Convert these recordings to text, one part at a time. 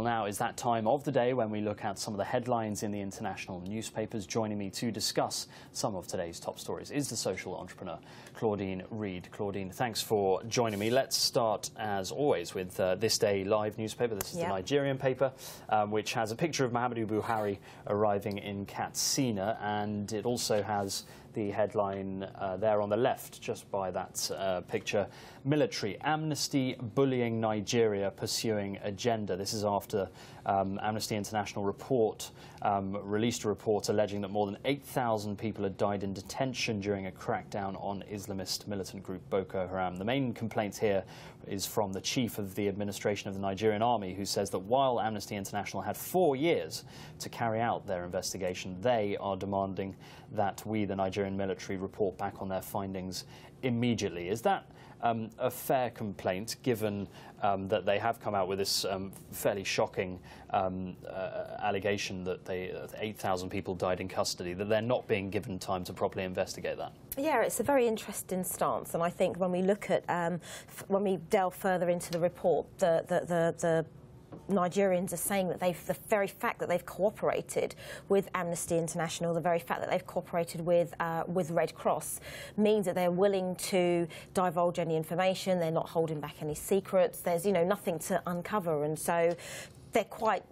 Well, now is that time of the day when we look at some of the headlines in the international newspapers. Joining me to discuss some of today's top stories is the social entrepreneur, Claudine Reid. Claudine, thanks for joining me. Let's start, as always, with This Day Live newspaper. This is the Nigerian paper, which has a picture of Muhammadu Buhari arriving in Katsina, and it also has the headline there on the left, just by that picture, military amnesty bullying Nigeria pursuing agenda. This is after Amnesty International report released a report alleging that more than 8,000 people had died in detention during a crackdown on Islamist militant group Boko Haram. The main complaint here is from the chief of the administration of the Nigerian army, who says that while Amnesty International had 4 years to carry out their investigation, they are demanding that we, the Nigerian military, report back on their findings immediately. Is that a fair complaint, given that they have come out with this fairly shocking allegation that 8,000 people died in custody, that they're not being given time to properly investigate that? Yeah, it's a very interesting stance, and I think when we look at, when we delve further into the report, the Nigerians are saying that the very fact that they've cooperated with Amnesty International, the very fact that they've cooperated with Red Cross, means that they're willing to divulge any information. They're not holding back any secrets. There's, nothing to uncover, and so they're quite,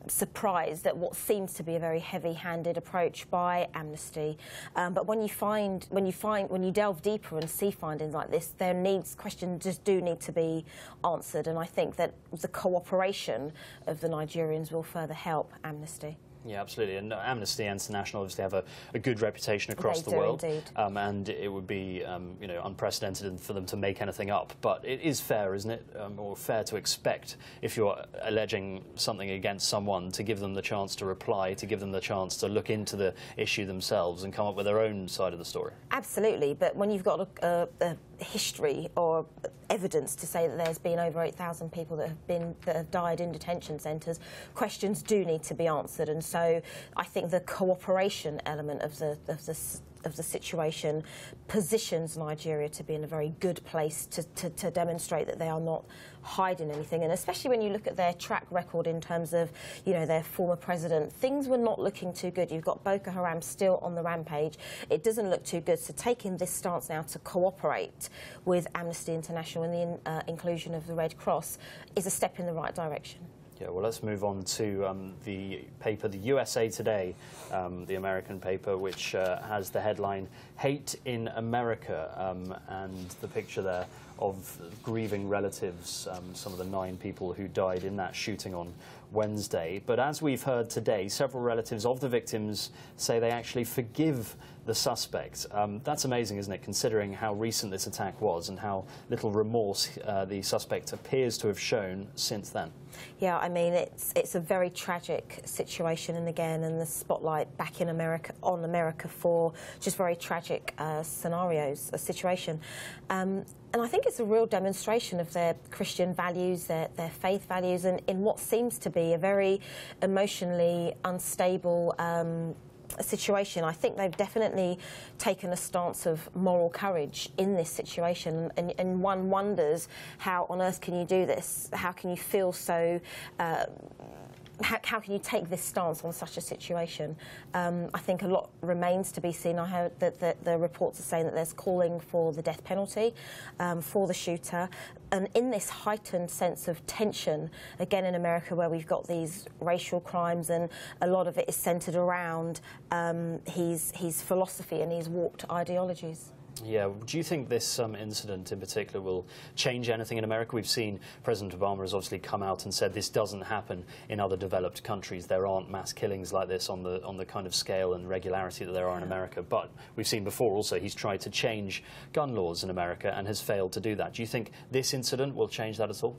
surprised at what seems to be a very heavy-handed approach by Amnesty. But when you delve deeper and see findings like this, questions just do need to be answered. And I think that the cooperation of the Nigerians will further help Amnesty. Yeah, absolutely. And Amnesty International obviously have a good reputation across the world, and it would be unprecedented for them to make anything up. But it is fair, isn't it, or fair to expect, if you're alleging something against someone, to give them the chance to reply, to give them the chance to look into the issue themselves and come up with their own side of the story. Absolutely. But when you've got a history or evidence to say that there's been over 8,000 people that have died in detention centres, questions do need to be answered. And so I think the cooperation element of the situation positions Nigeria to be in a very good place to demonstrate that they are not hiding anything. And especially when you look at their track record in terms of, their former president, things were not looking too good. You've got Boko Haram still on the rampage. It doesn't look too good. So taking this stance now to cooperate with Amnesty International and the inclusion of the Red Cross is a step in the right direction. Yeah, well, let's move on to the paper, the USA Today, the American paper, which has the headline, Hate in America, and the picture there of grieving relatives, some of the 9 people who died in that shooting on Wednesday. But as we've heard today, several relatives of the victims say they actually forgive the suspect. That's amazing, isn't it, considering how recent this attack was and how little remorse the suspect appears to have shown since then. Yeah, I mean, it's a very tragic situation, and again, and the spotlight back in America, on America, for just very tragic scenarios, a situation. And I think it's a real demonstration of their Christian values, their faith values, and in what seems to be a very emotionally unstable situation. I think they've definitely taken a stance of moral courage in this situation, and one wonders, how on earth can you do this? How can you feel so how can you take this stance on such a situation? I think a lot remains to be seen. I heard that the reports are saying that there's calling for the death penalty for the shooter. And in this heightened sense of tension, again in America, where we've got these racial crimes, and a lot of it is centred around his philosophy and his warped ideologies. Yeah, do you think this incident in particular will change anything in America? We've seen President Obama has obviously come out and said this doesn't happen in other developed countries. There aren't mass killings like this on the kind of scale and regularity that there are in America. But we've seen before also he's tried to change gun laws in America and has failed to do that. Do you think this incident will change that at all?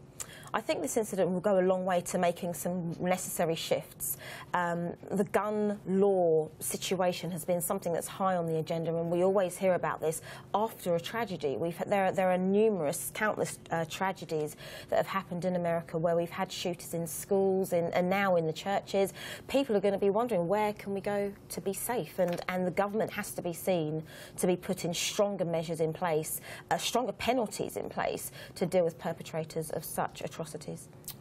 I think this incident will go a long way to making some necessary shifts. The gun law situation has been something that's high on the agenda, and we always hear about this after a tragedy. There are numerous, countless tragedies that have happened in America where we've had shooters in schools and now in the churches. People are going to be wondering, where can we go to be safe? And the government has to be seen to be putting stronger measures in place, stronger penalties in place to deal with perpetrators of such atrocities.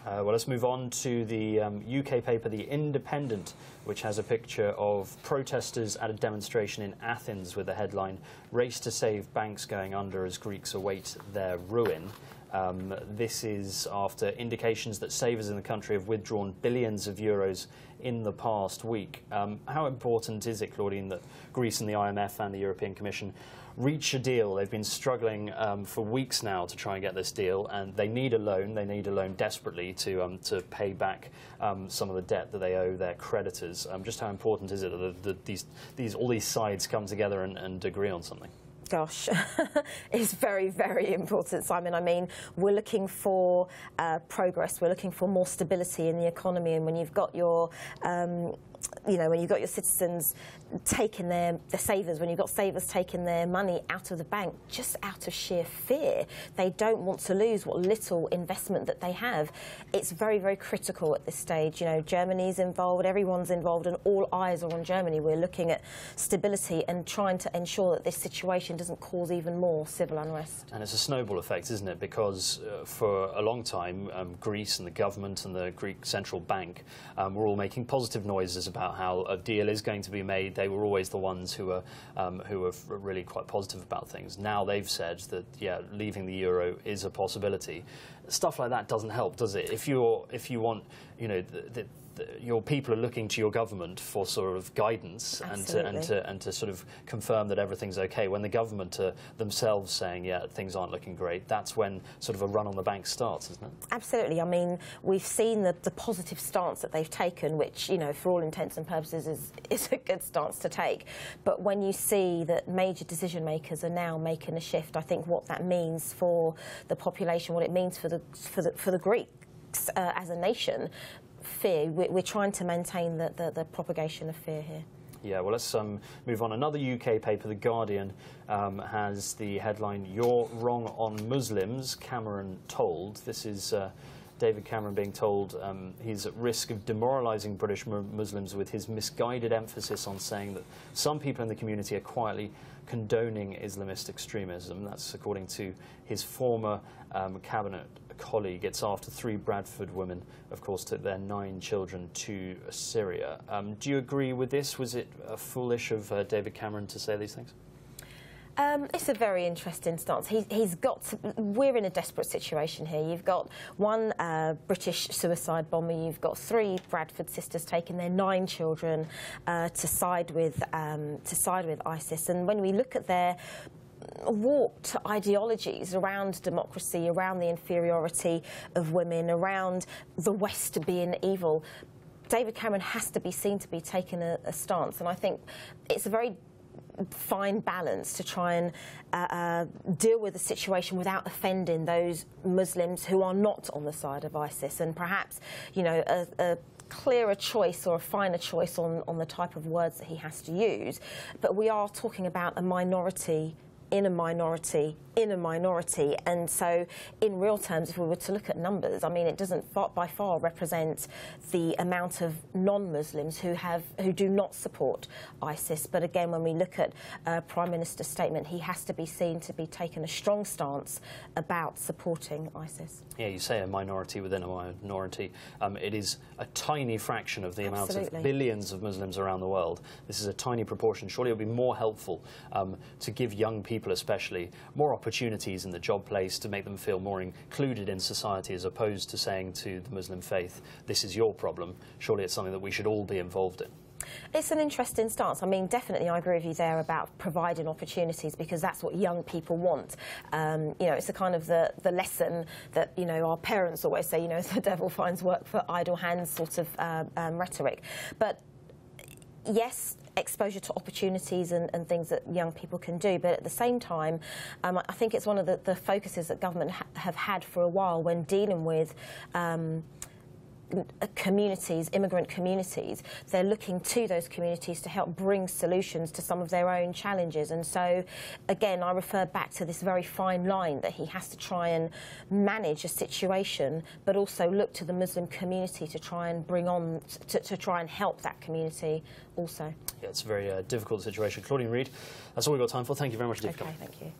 Well, let's move on to the UK paper, The Independent, which has a picture of protesters at a demonstration in Athens with the headline, "Race to save banks going under as Greeks await their ruin." This is after indications that savers in the country have withdrawn billions of euros in the past week. How important is it, Claudine, that Greece and the IMF and the European Commission reach a deal? They've been struggling for weeks now to try and get this deal, and they need a loan. They need a loan desperately to pay back some of the debt that they owe their creditors. Just how important is it that all these sides come together and agree on something? Gosh, it's very, very important, Simon. I mean, we're looking for progress. We're looking for more stability in the economy, and when you've got your when you've got your citizens taking the savers, when you've got savers taking their money out of the bank just out of sheer fear, they don't want to lose what little investment that they have. It's very, very critical at this stage. You know, Germany's involved, everyone's involved, and all eyes are on Germany. We're looking at stability and trying to ensure that this situation doesn't cause even more civil unrest. And it's a snowball effect, isn't it? Because for a long time, Greece and the government and the Greek central bank were all making positive noises about how a deal is going to be made. They were always the ones who were really quite positive about things. Now they've said that, yeah, leaving the euro is a possibility. Stuff like that doesn't help, does it? If you want, you know, your people are looking to your government for sort of guidance and to sort of confirm that everything's okay. When the government are themselves saying, yeah, things aren't looking great, that's when sort of a run on the bank starts, isn't it? Absolutely. I mean, we've seen the positive stance that they've taken, which, you know, for all intents and purposes is a good stance to take. But when you see that major decision makers are now making a shift, I think what that means for the population, what it means for the Greeks as a nation, fear. We're trying to maintain the propagation of fear here. Yeah, well, let's move on. Another UK paper, The Guardian, has the headline, "You're wrong on Muslims, Cameron told." This is David Cameron being told he's at risk of demoralising British Muslims with his misguided emphasis on saying that some people in the community are quietly condoning Islamist extremism. That's according to his former cabinet colleague. It's after 3 Bradford women, of course, took their 9 children to Syria. Do you agree with this? Was it foolish of David Cameron to say these things? It's a very interesting stance. We're in a desperate situation here. You've got one British suicide bomber. You've got 3 Bradford sisters taking their 9 children to side with ISIS. And when we look at their warped ideologies around democracy, around the inferiority of women, around the West being evil, David Cameron has to be seen to be taking a stance. And I think it's a very fine balance to try and deal with the situation without offending those Muslims who are not on the side of ISIS, and perhaps, you know, a clearer choice or a finer choice on the type of words that he has to use. But we are talking about a minority in a minority in a minority, and so in real terms, if we were to look at numbers, I mean, it doesn't by far represent the amount of non-Muslims who do not support ISIS. But again, when we look at Prime Minister's statement, he has to be seen to be taking a strong stance about supporting ISIS. Yeah, you say a minority within a minority. It is a tiny fraction of the amount of billions of Muslims around the world. This is a tiny proportion. Surely it would be more helpful to give young people especially more opportunities in the job place, to make them feel more included in society, as opposed to saying to the Muslim faith, this is your problem. Surely it's something that we should all be involved in. It's an interesting stance. I mean, definitely I agree with you there about providing opportunities, because that's what young people want. You know, it's the kind of the lesson that, you know, our parents always say, you know, the devil finds work for idle hands sort of rhetoric. But yes, exposure to opportunities and things that young people can do, but at the same time, I think it's one of the focuses that government have had for a while when dealing with communities, immigrant communities. They're looking to those communities to help bring solutions to some of their own challenges. And so, again, I refer back to this very fine line that he has to try and manage a situation, but also look to the Muslim community to try and bring on, to try and help that community also. Yeah, it's a very difficult situation. Claudine Reid, that's all we've got time for. Thank you very much indeed for coming. Thank you.